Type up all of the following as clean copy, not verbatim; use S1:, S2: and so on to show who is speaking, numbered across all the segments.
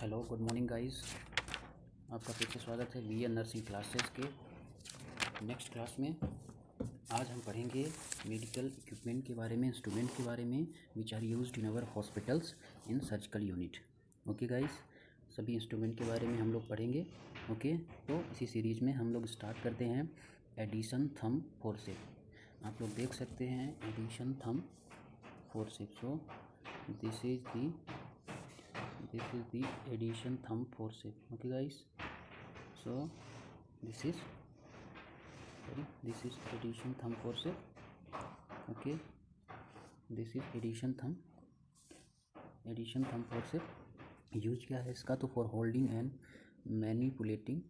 S1: Hello, good morning guys. आपका फिर से स्वागत है वीएन नर्सिंग क्लासेस के नेक्स्ट क्लास में। आज हम पढ़ेंगे मेडिकल इक्विपमेंट के बारे में, इंस्ट्रूमेंट के बारे में which are used in our hospitals in surgical unit. Okay guys, सभी इंस्ट्रूमेंट के बारे में हम लोग पढ़ेंगे। ओके, तो इसी सीरीज़ में हम लोग स्टार्ट करते हैं एडिशन थंब फोर्सेप। आप लोग देख सकते हैं addition thumb forcep. So this is the addition thumb forceps. Okay guys, so this is addition thumb forceps. Okay, this is addition thumb forceps। Use क्या है इसका? तो for holding and manipulating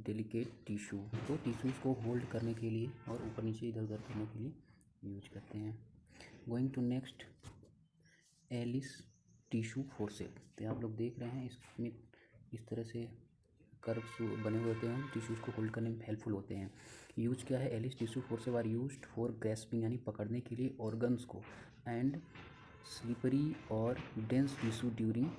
S1: delicate tissue. तो tissues को hold करने के लिए और ऊपर नीचे इधर उधर करने के लिए यूज करते हैं। Going to next Allis tissue forcep. तो आप लोग देख रहे हैं इसमें इस तरह से कर्व्स बने हुए होते हैं, टिश्यूज़ को होल्ड करने में हेल्पफुल होते हैं। यूज क्या है? Allis tissue forcep are used for grasping, यानी पकड़ने के लिए ऑर्गन्स को, एंड स्लिपरी और dense tissue during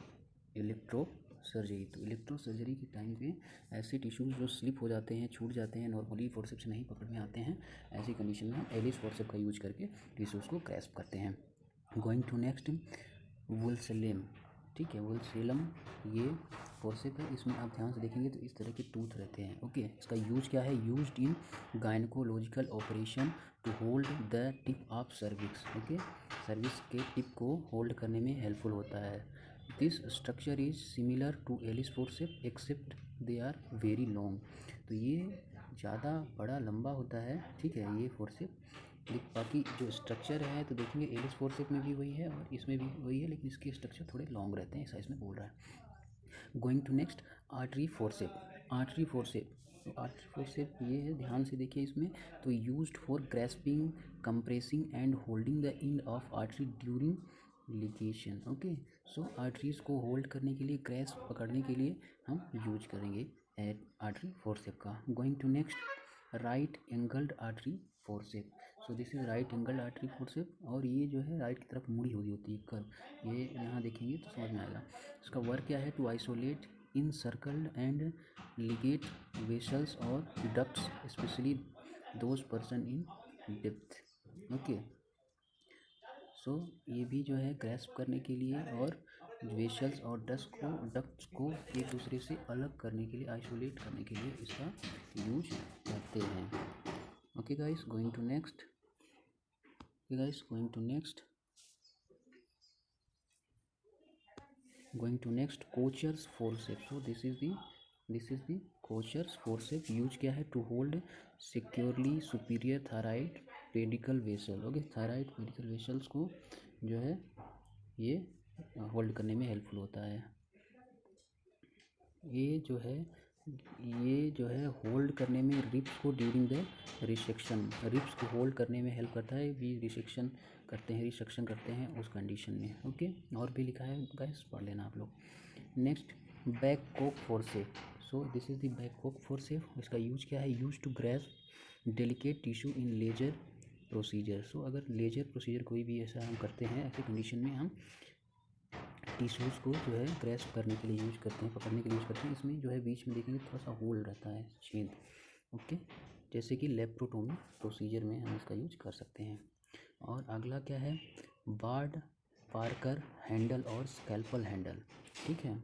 S1: electro surgery. तो इलेक्ट्रो सर्जरी के टाइम पे ऐसे टिश्यूज़ जो स्लिप हो जाते हैं, छूट जाते हैं, नॉर्मली फोर्सेप से नहीं पकड़ में आते हैं, ऐसी कंडीशन में हम एलिस फोर्सेप का यूज करके टिश्यूज़ को ग्रैस्प करते हैं। Going to next vulsellum. ठीक है, वुल्सेलम ये फोर्सेप है। इसमें आप ध्यान से देखेंगे तो इस तरह के टूथ रहते हैं। ओके, इसका यूज क्या है? Used in gynaecological operation to hold the tip of cervix. Okay, cervix के टिप को होल्ड करने में हेल्पफुल होता है। This structure is similar to Allis forcep except they are very long. तो ये ज़्यादा बड़ा लंबा होता है। ठीक है, ये फोर्सेप, बाकी जो स्ट्रक्चर है तो देखेंगे एलिस फोर्सेप में भी वही है और इसमें भी वही है, लेकिन इसके स्ट्रक्चर थोड़े लॉन्ग रहते हैं, ऐसा इसमें बोल रहा है। Going to next artery forcep. Artery forcep, तो आर्टरी फोर्सेप ये है, ध्यान से देखिए इसमें। तो used for grasping, compressing and holding the end of artery during ligation. Okay, so arteries को होल्ड करने के लिए, ग्रैस्प पकड़ने के लिए हम यूज करेंगे आर्टरी फोर्सेप का। Going to next right angled artery forcep. So this is right angle artery forcep, और ये जो है राइट की तरफ मुड़ी हुई होती है कर्व। ये यहाँ देखेंगे तो समझ में आएगा। इसका वर्क क्या है? To isolate encircled and ligate vessels और ducts, especially those person in depth. Okay, so ये भी जो है ग्रैस्प करने के लिए और वेसल्स और डक्ट्स को एक दूसरे से अलग करने के लिए, आइसोलेट करने के लिए इसका यूज करते हैं। Okay guys, going to next. Going to next Kocher's forceps. So this is the Kocher's forceps। Use क्या है? To hold securely superior thyroid pedicle vessel. Okay, thyroid pedicle vessels को जो है ये होल्ड करने में हेल्पफुल होता है। ये जो है होल्ड करने में रिप्स को ड्यूरिंग द रिसेक्शन, रिप्स को होल्ड करने में हेल्प करता है। भी रिसेक्शन करते हैं उस कंडीशन में। ओके, और भी लिखा है गाइस, पढ़ लेना आप लोग। Next Babcock forcep. So this is the Babcock forcep. इसका यूज क्या है? Use to grasp delicate tissue in laser procedure. So अगर लेजर प्रोसीजर कोई भी ऐसा हम करते हैं, ऐसी कंडीशन में हम टिश्यूज़ को जो है ग्रैस्प करने के लिए यूज करते हैं, पकड़ने के लिए यूज करते हैं। इसमें जो है बीच में देखेंगे थोड़ा सा होल रहता है, छेद। ओके, जैसे कि लेप्रोटोमी प्रोसीजर में हम इसका यूज कर सकते हैं। और अगला क्या है? बार्ड पार्कर हैंडल और स्कैल्पल हैंडल। ठीक है,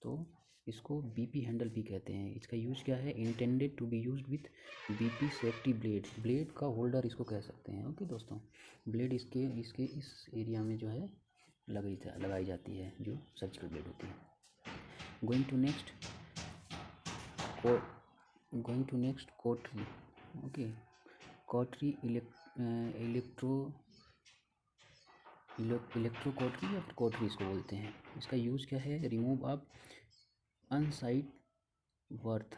S1: तो इसको बीपी हैंडल भी कहते हैं। इसका यूज क्या है? Intended to be used with BP safety blade. Blade का होल्डर इसको कह सकते हैं। ओके दोस्तों, ब्लेड इसके इस एरिया में जो है लगाई जाती है, जो सर्जिकल ब्लेड होती है। Going to next cautery. Okay, cautery electro cautery या फिर कोटरी इसको बोलते हैं। इसका यूज़ क्या है? Remove of unsightly wart.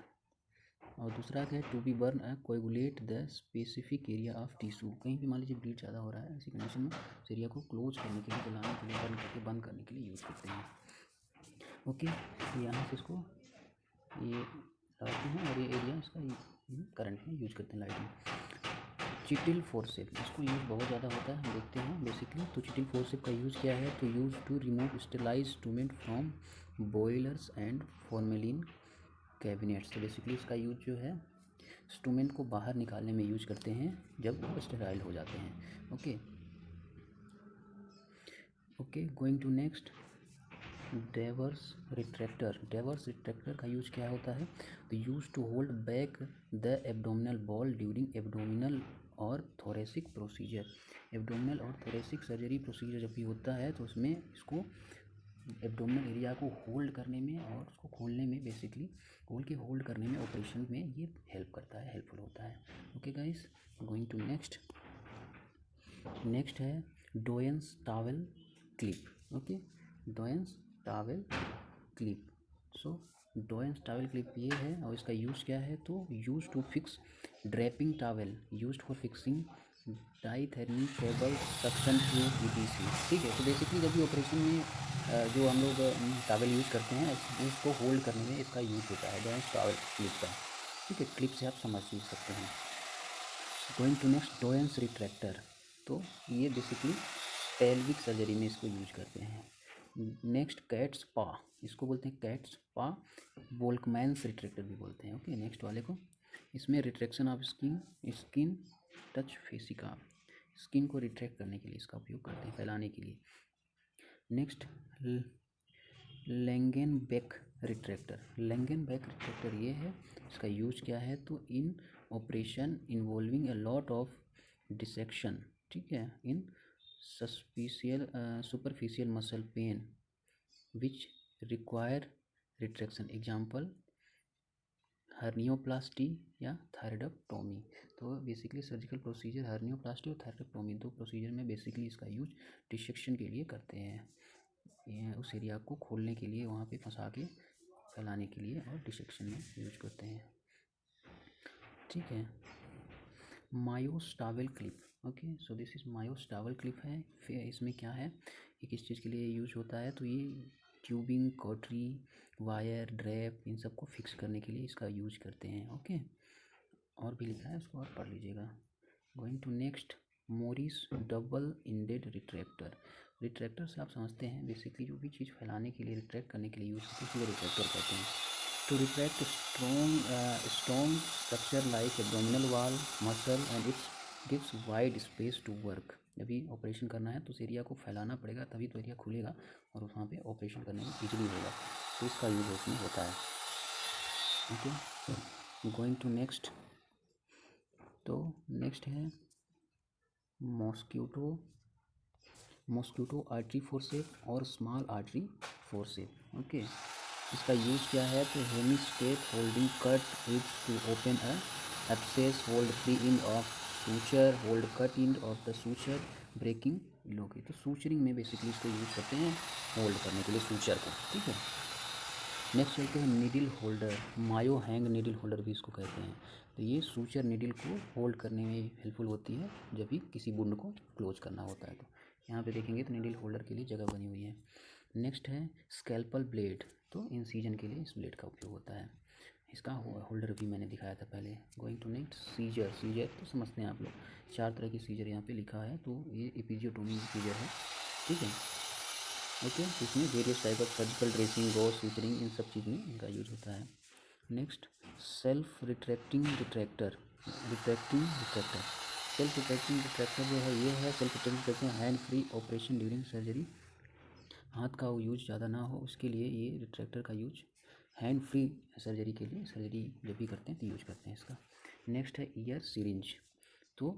S1: और दूसरा क्या है? To be burn coagulate the specific area of tissue. कहीं भी मान लीजिए ब्लीड ज़्यादा हो रहा है, ऐसी कंडीशन में उस एरिया को क्लोज करने के लिए, जलाने के लिए, बंद करने के लिए यूज़ करते हैं। ओके, यहाँ से इसको ये लगाते हैं और ये एरिया इसका करंट में यूज करते हैं, लाइटिंग। चिटिल फोर्सेप, इसको यूज़ बहुत ज़्यादा होता है, हम देखते हैं बेसिकली। तो चिटिल फोर्सेप का यूज़ क्या है, तो use to remove sterilize instrument from boilers and formalin cabinets. तो बेसिकली इसका यूज़ जो है इंस्ट्रूमेंट को बाहर निकालने में यूज करते हैं जब वो स्टेराइल हो जाते हैं। Okay okay, going to next, Deaver's retractor. Deaver's retractor का यूज क्या होता है, तो use to hold back the abdominal wall during abdominal और थोरेसिक प्रोसीजर। एब्डोमिनल और थोरेसिक सर्जरी प्रोसीजर जब भी होता है तो उसमें इसको एब्डोमिनल एरिया को होल्ड करने में और उसको खोलने में, बेसिकली खोल के होल्ड करने में, ऑपरेशन में ये हेल्प करता है, हेल्पफुल होता है। Okay guys, going to next. Next है Doyen's towel clip. Okay, Doyen's towel clip. So Doyen's towel clip ये है और इसका यूज़ क्या है, तो use to fix draping towel use for fixing diathermy cable suction tube ETC. ठीक है, तो बेसिकली जब भी ऑपरेशन में जो हम लोग टावल यूज़ करते हैं इसको होल्ड करने में इसका यूज़ होता है, डोयंस टावल क्लिप का। ठीक है, क्लिप से आप समझ सकते हैं। Going to next, Doyen's retractor. तो ये बेसिकली पेल्विक सर्जरी में इसको यूज करते हैं। नेक्स्ट कैट्स पा, इसको बोलते हैं कैट्स पा, वोल्कमैन्स रिट्रैक्टर भी बोलते हैं। ओके, नेक्स्ट वाले को, इसमें retraction of skin touch fascia, skin को रिट्रैक्ट करने के लिए इसका उपयोग करते हैं, फैलाने के लिए। Next Langenbeck retractor. Langenbeck retractor ये है, इसका यूज क्या है, तो in operation involving a lot of dissection, ठीक है, in superficial muscle plane which require retraction, example hernioplasty या थायरॉइडक्टोमी। तो बेसिकली सर्जिकल प्रोसीजर हर्नियोप्लास्टी और थायरॉइडक्टोमी, दो प्रोसीजर में बेसिकली इसका यूज डिसेक्शन के लिए करते हैं, उस एरिया को खोलने के लिए, वहाँ पे फंसा के फैलाने के लिए, और डिसेक्शन में यूज करते हैं। ठीक है, Mayo's towel clip. Okay, so this is Mayo's towel clip है। फिर इसमें क्या है, ये किस चीज़ के लिए यूज होता है, तो ये ट्यूबिंग, कॉटरी, वायर, ड्रैप, इन सब को फिक्स करने के लिए इसका यूज करते हैं। ओके, और भी लिखा है, उसको आप पढ़ लीजिएगा। Going to next, Morris double ended retractor. Retractor से आप समझते हैं बेसिकली जो भी चीज़ फैलाने के लिए, रिट्रैक्ट करने के लिए यूज़ होती है उसी को रिट्रैक्टर कहते हैं। To retract strong structure like abdominal wall muscle and its gives wide space to work. जब भी ऑपरेशन करना है तो उस एरिया को फैलाना पड़ेगा, तभी तो एरिया खुलेगा और वहाँ पे ऑपरेशन करने में इजीली होगा, तो इसका यूज उसमें होता है। Okay, going to next. तो नेक्स्ट है मॉस्किटो आर्टरी फोर्सेप और स्मॉल आर्टरी फोर्सेप। ओके, इसका यूज़ क्या है, तो hemostat holding cut ribs to open a abscess, hold free end of suture, hold cut end of the suture, breaking लोके। तो suturing में बेसिकली इसको यूज़ करते हैं होल्ड करने के लिए सूचर को। ठीक है, नेक्स्ट चलते हैं नीडल होल्डर, मायो हैंग नीडल होल्डर भी इसको कहते हैं। तो ये सूचर नीडल को होल्ड करने में हेल्पफुल होती है जब भी किसी वुंड को क्लोज करना होता है। तो यहाँ पे देखेंगे तो नीडल होल्डर के लिए जगह बनी हुई है। नेक्स्ट है स्कैल्पल ब्लेड, तो इंसीजन के लिए इस ब्लेड का उपयोग होता है। इसका होल्डर भी मैंने दिखाया था पहले। Going to next, scissor. Scissor तो समझते हैं आप लोग, 4 तरह की सीजर यहाँ पे लिखा है, तो ये एपिजियोटोमी सीजर है। ठीक है, ओके, इसमें various type of surgical dressing, gauze, suturing, इन सब चीज़ में इनका यूज होता है। Next, self retracting retractor. Self retracting retractor जो है ये है, सेल्फ रिट्रैक्टिंग करते हैं hand free operation during surgery. हाथ का यूज ज़्यादा ना हो उसके लिए ये रिट्रैक्टर का यूज हैंड फ्री सर्जरी के लिए, सर्जरी जब भी करते हैं तो यूज करते हैं इसका। नेक्स्ट है ईयर सिरिंज। तो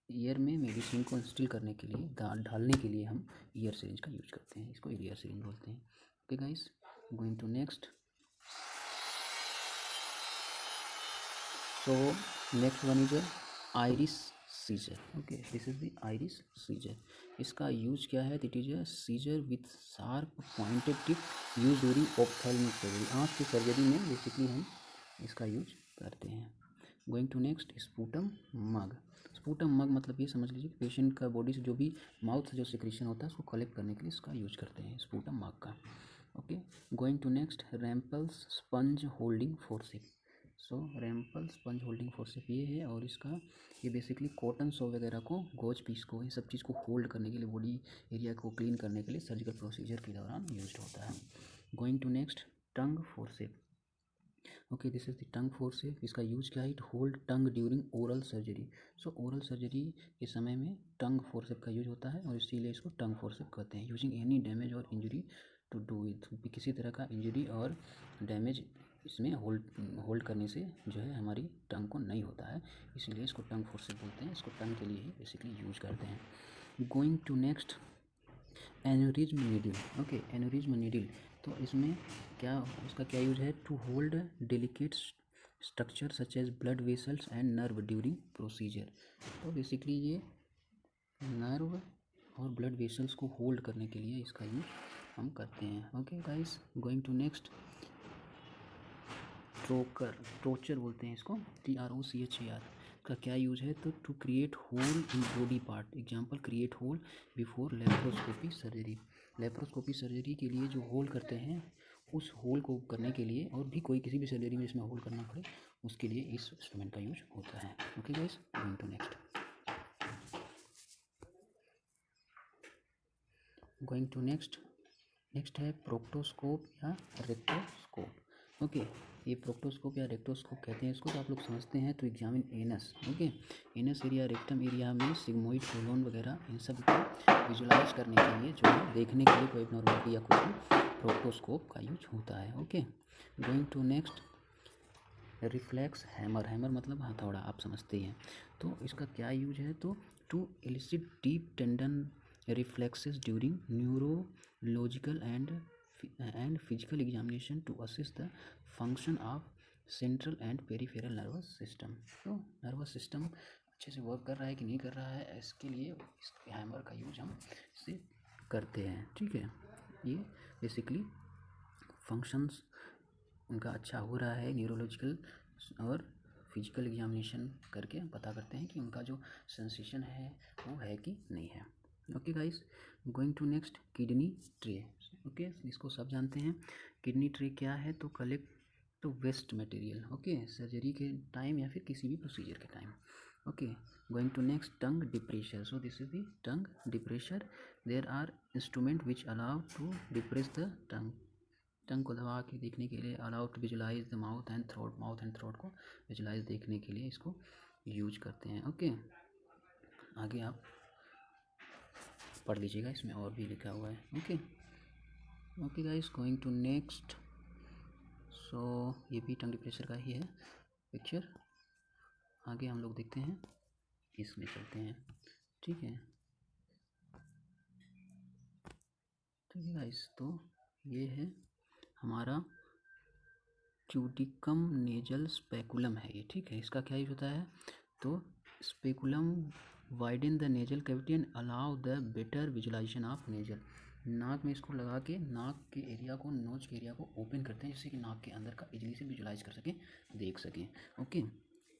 S1: ईयर में मेडिसिन को इंस्टिल करने के लिए, ढालने के लिए हम ईयर सिरिंज का यूज करते हैं, इसको ईयर सिरिंज बोलते हैं। Okay guys, going to next. So next one is iris scissor. Okay, this is the iris scissor. इसका यूज क्या है, it is a scissor with sharp pointed tip use during ophthalmic surgery. आँख की surgery में basically हम इसका use करते हैं। Going to next, sputum mug. Sputum mug मतलब ये समझ लीजिए कि पेशेंट का बॉडी से जो भी माउथ से जो सिक्रीशन होता है उसको कलेक्ट करने के लिए इसका यूज करते हैं, स्पूटम मग का। Okay, going to next, Rampley's sponge holding forcep. So Rampley sponge holding forcep ये है, और इसका ये बेसिकली कॉटन सो वगैरह को, गोज पीस को, ये सब चीज़ को होल्ड करने के लिए, बॉडी एरिया को क्लीन करने के लिए सर्जिकल प्रोसीजर के दौरान यूज होता है। Going to next, tongue forcep. Okay, this is the tongue forcep. इसका यूज क्या है? It hold tongue during oral surgery. So oral surgery के समय में टंग फोर्सेप का यूज होता है, और इसीलिए इसको टंग फोर्सेप कहते हैं। यूजिंग एनी डैमेज और इंजरी टू डू विथ, किसी तरह का इंजरी और डैमेज इसमें होल्ड करने से जो है हमारी टंग को नहीं होता है, इसीलिए इसको टंग फोर्सेप बोलते हैं। इसको टंग के लिए ही बेसिकली यूज करते हैं। Going to next, aneurysm needle. Okay, aneurysm needle, तो इसमें क्या, उसका क्या यूज है? To hold delicate structure such as blood vessels and nerve during procedure. तो बेसिकली ये नर्व और ब्लड वेसल्स को होल्ड करने के लिए इसका यूज हम करते हैं। Okay guys, going to next, trocar बोलते हैं इसको, TROCHER का क्या यूज है? तो to create hole in body part. Example, create hole before laparoscopy surgery. Laparoscopy surgery के लिए जो होल करते हैं, उस होल को करने के लिए, और भी कोई किसी भी सर्जरी में इसमें होल करना पड़े, उसके लिए इस इंस्ट्रूमेंट का यूज होता है। Okay guys, going to next, next है प्रोक्टोस्कोप या रेक्टोस्कोप। ओके, ये प्रोक्टोस्कोप या रेक्टोस्कोप कहते हैं इसको, तो आप लोग समझते हैं। तो examine anus. Okay, anus area, rectum area में सिग्मोइड, कोलोन वगैरह, इन सब को विजुलाइज करने के लिए, जो है देखने के लिए कोई एबनॉर्मलिटी या कुछ भी, प्रोक्टोस्कोप का यूज होता है। Okay, going to next, reflex hammer. Hammer मतलब हथौड़ा, आप समझते ही हैं। तो इसका क्या यूज है? तो to elicit deep tendon reflexes during neurological and physical examination to assist the function of central and peripheral nervous system. तो नर्वस सिस्टम अच्छे से वर्क कर रहा है कि नहीं कर रहा है, इसके लिए इस हैमर का यूज हम इससे करते हैं। ठीक है, ये बेसिकली फंक्शंस उनका अच्छा हो रहा है, न्यूरोलॉजिकल और फिजिकल एग्जामिनेशन करके पता करते हैं कि उनका जो सेंसेशन है वो है कि नहीं है। Okay guys, going to next, kidney tray. Okay, इसको सब जानते हैं। किडनी ट्रे क्या है? तो collect to waste material. Okay, surgery के टाइम या फिर किसी भी प्रोसीजर के time. Okay, going to next, tongue depressor. So this is the tongue depressor. There are instrument which allow to depress the tongue. Tongue को दबा के देखने के लिए, allow to visualize the mouth and throat को visualise देखने के लिए इसको यूज करते हैं। ओके, आगे आप पढ़ लीजिएगा, इसमें और भी लिखा हुआ है। Okay guys, going to next, so ये भी टंग डिप्रेशर का ही है पिक्चर। आगे हम लोग देखते हैं, इसमें चलते हैं। ठीक है गाइस, तो ये है हमारा ट्यूडिकम नेजल स्पेकुलम है ये। ठीक है, इसका क्या यूज होता है? तो speculum widen the nasal cavity and allow the better visualization of nasal. नाक में इसको लगा के नाक के एरिया को, नोज के एरिया को ओपन करते हैं, जिससे कि नाक के अंदर का इजीली से विजुलाइज कर सकें, देख सकें। ओके,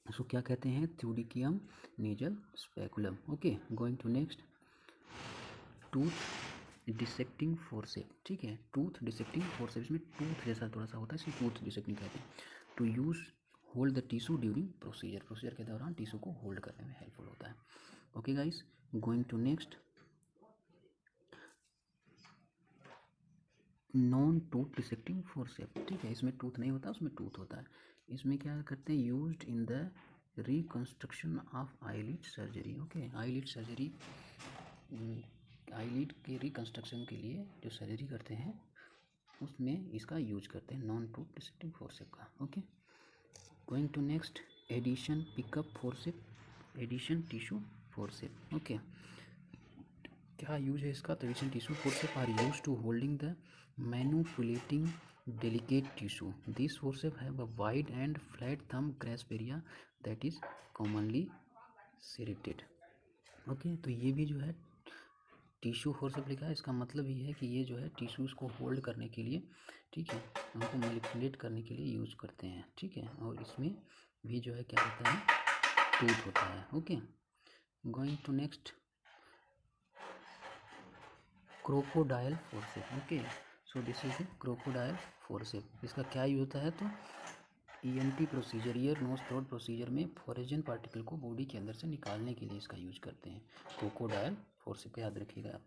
S1: इसको क्या कहते हैं? Thudichum nasal speculum. Okay, going to next, tooth dissecting forcep. ठीक है, टूथ डिसेक्टिंग फोर्सेप, इसमें टूथ जैसा थोड़ा सा होता है, इसलिए टूथ डिसेक्टिंग कहते हैं। To use hold the tissue during procedure के दौरान टिश्यू को होल्ड करने में हेल्पफुल होता है। Okay guys, going to next, non tooth dissecting forcep. ठीक है, इसमें टूथ नहीं होता, उसमें टूथ होता है। इसमें क्या करते हैं? Used in the reconstruction of eyelid surgery. Okay, eyelid surgery, eyelid के रिकंस्ट्रक्शन के लिए जो सर्जरी करते हैं उसमें इसका यूज करते हैं, नॉन टूथ डिसेक्टिंग फोर्सेप का। Okay, going to next, addition pickup forcep, addition tissue forcep. Okay, क्या यूज है इसका? तो addition tissue forcep are use to holding the manipulating delicate tissue. These forceps have a wide and flat thumb grasp area that is commonly serrated. Okay, तो ये भी जो है tissue forceps लिखा है, इसका मतलब ये है कि ये जो है टिश्यूज़ को होल्ड करने के लिए, ठीक है, उनको मैनिपुलेट करने के लिए यूज करते हैं। ठीक है, और इसमें भी जो है क्या होता है? टूथ होता है। Okay, going to next, crocodile forcep. Okay, so this is the crocodile forcep. इसका क्या यूज होता है? तो ENT procedure, ear nose throat procedure में फॉरेजन पार्टिकल को बॉडी के अंदर से निकालने के लिए इसका यूज करते हैं। क्रोकोडाइल फोर्सेप्स, याद रखिएगा।